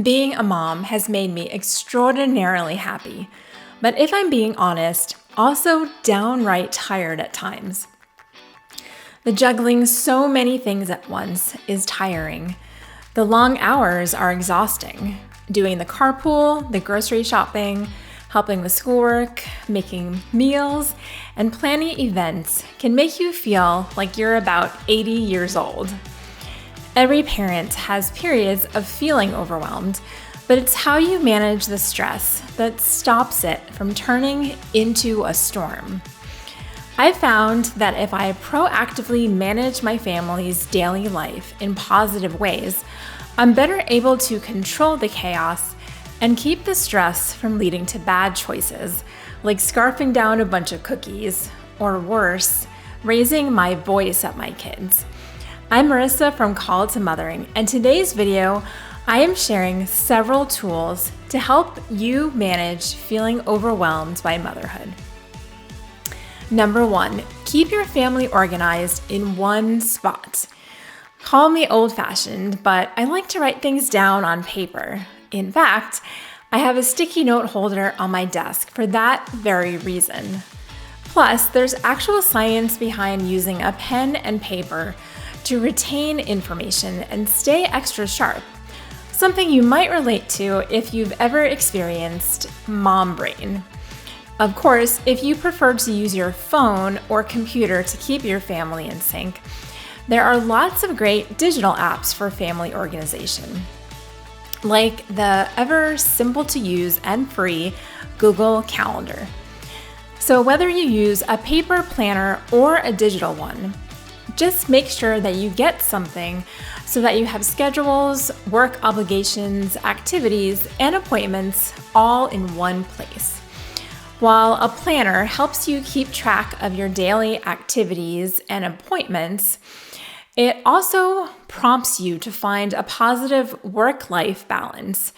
Being a mom has made me extraordinarily happy, but if I'm being honest, also downright tired at times. The juggling so many things at once is tiring. The long hours are exhausting. Doing the carpool, the grocery shopping, helping with schoolwork, making meals, and planning events can make you feel like you're about 80 years old. Every parent has periods of feeling overwhelmed, but it's how you manage the stress that stops it from turning into a storm. I found that if I proactively manage my family's daily life in positive ways, I'm better able to control the chaos and keep the stress from leading to bad choices, like scarfing down a bunch of cookies, or worse, raising my voice at my kids. I'm Marisa from Call to Mothering, and today's video, I am sharing several tools to help you manage feeling overwhelmed by motherhood. Number 1, keep your family organized in one spot. Call me old-fashioned, but I like to write things down on paper. In fact, I have a sticky note holder on my desk for that very reason. Plus, there's actual science behind using a pen and paper to retain information and stay extra sharp, something you might relate to if you've ever experienced mom brain. Of course, if you prefer to use your phone or computer to keep your family in sync, there are lots of great digital apps for family organization, like the ever simple to use and free Google Calendar. So whether you use a paper planner or a digital one, just make sure that you get something so that you have schedules, work obligations, activities, and appointments all in one place. While a planner helps you keep track of your daily activities and appointments, it also prompts you to find a positive work-life balance,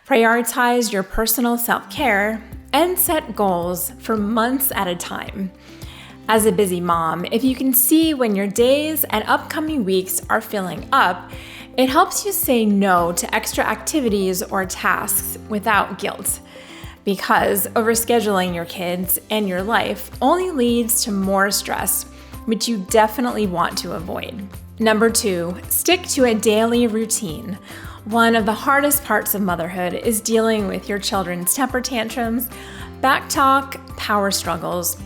prioritize your personal self-care, and set goals for months at a time. As a busy mom, if you can see when your days and upcoming weeks are filling up, it helps you say no to extra activities or tasks without guilt. Because overscheduling your kids and your life only leads to more stress, which you definitely want to avoid. Number 2, stick to a daily routine. One of the hardest parts of motherhood is dealing with your children's temper tantrums, back talk, power struggles,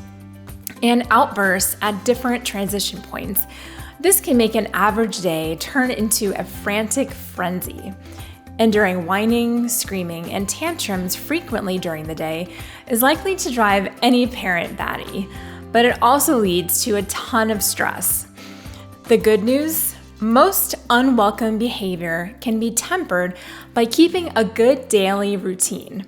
and outbursts at different transition points. This can make an average day turn into a frantic frenzy. Enduring whining, screaming, and tantrums frequently during the day is likely to drive any parent batty, but it also leads to a ton of stress. The good news? Most unwelcome behavior can be tempered by keeping a good daily routine.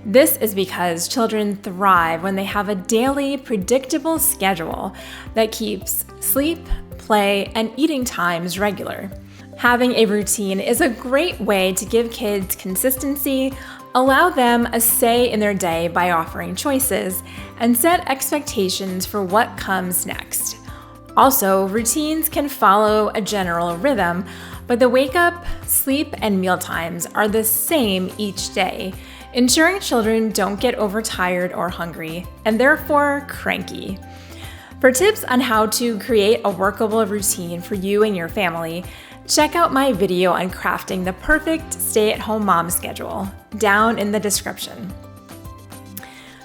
This is because children thrive when they have a daily, predictable schedule that keeps sleep, play, and eating times regular. Having a routine is a great way to give kids consistency, allow them a say in their day by offering choices, and set expectations for what comes next. Also, routines can follow a general rhythm, but the wake-up, sleep, and meal times are the same each day, ensuring children don't get overtired or hungry, and therefore cranky. For tips on how to create a workable routine for you and your family, check out my video on crafting the perfect stay-at-home mom schedule down in the description.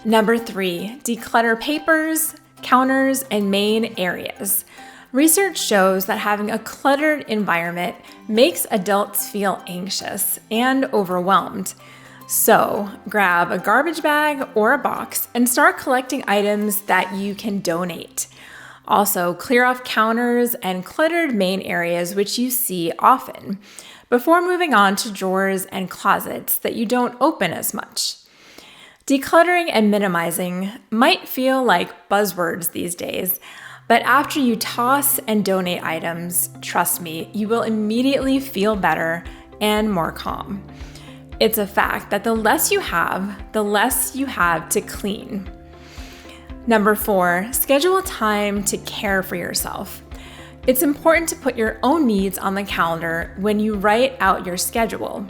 Number 3, declutter papers, counters, and main areas. Research shows that having a cluttered environment makes adults feel anxious and overwhelmed. So, grab a garbage bag or a box and start collecting items that you can donate. Also, clear off counters and cluttered main areas which you see often, before moving on to drawers and closets that you don't open as much. Decluttering and minimizing might feel like buzzwords these days, but after you toss and donate items, trust me, you will immediately feel better and more calm. It's a fact that the less you have to clean. Number 4, schedule time to care for yourself. It's important to put your own needs on the calendar when you write out your schedule.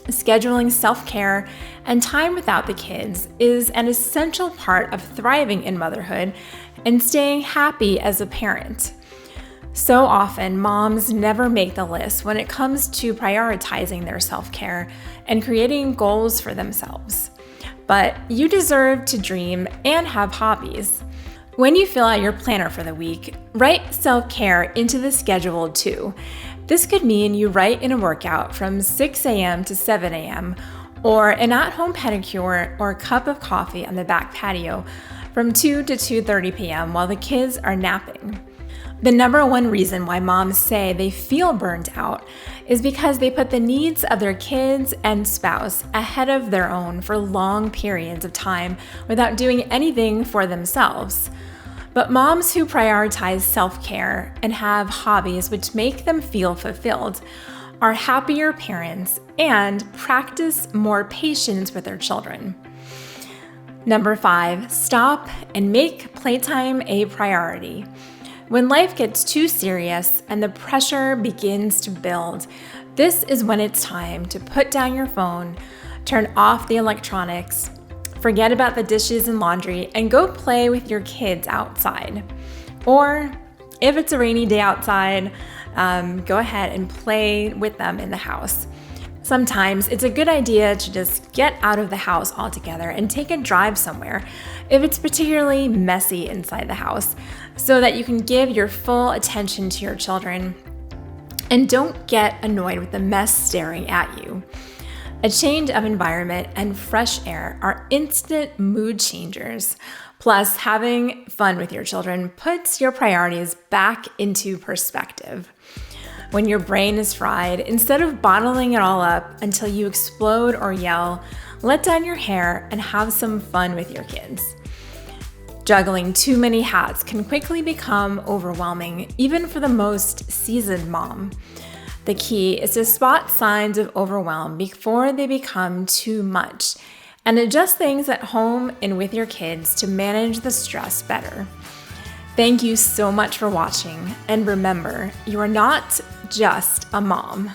Scheduling self-care and time without the kids is an essential part of thriving in motherhood and staying happy as a parent. So often, moms never make the list when it comes to prioritizing their self-care and creating goals for themselves. But you deserve to dream and have hobbies. When you fill out your planner for the week, write self-care into the schedule too. This could mean you write in a workout from 6 a.m. to 7 a.m., or an at-home pedicure or a cup of coffee on the back patio from 2 to 2:30 p.m. while the kids are napping. The number one reason why moms say they feel burned out is because they put the needs of their kids and spouse ahead of their own for long periods of time without doing anything for themselves. But moms who prioritize self-care and have hobbies which make them feel fulfilled are happier parents and practice more patience with their children. Number 5, stop and make playtime a priority. When life gets too serious and the pressure begins to build, this is when it's time to put down your phone, turn off the electronics, forget about the dishes and laundry, and go play with your kids outside. Or if it's a rainy day outside, go ahead and play with them in the house. Sometimes it's a good idea to just get out of the house altogether and take a drive somewhere if it's particularly messy inside the house, so that you can give your full attention to your children and don't get annoyed with the mess staring at you. A change of environment and fresh air are instant mood changers. Plus, having fun with your children puts your priorities back into perspective. When your brain is fried, instead of bottling it all up until you explode or yell, let down your hair and have some fun with your kids. Juggling too many hats can quickly become overwhelming, even for the most seasoned mom. The key is to spot signs of overwhelm before they become too much and adjust things at home and with your kids to manage the stress better. Thank you so much for watching, and remember, you are not just a mom.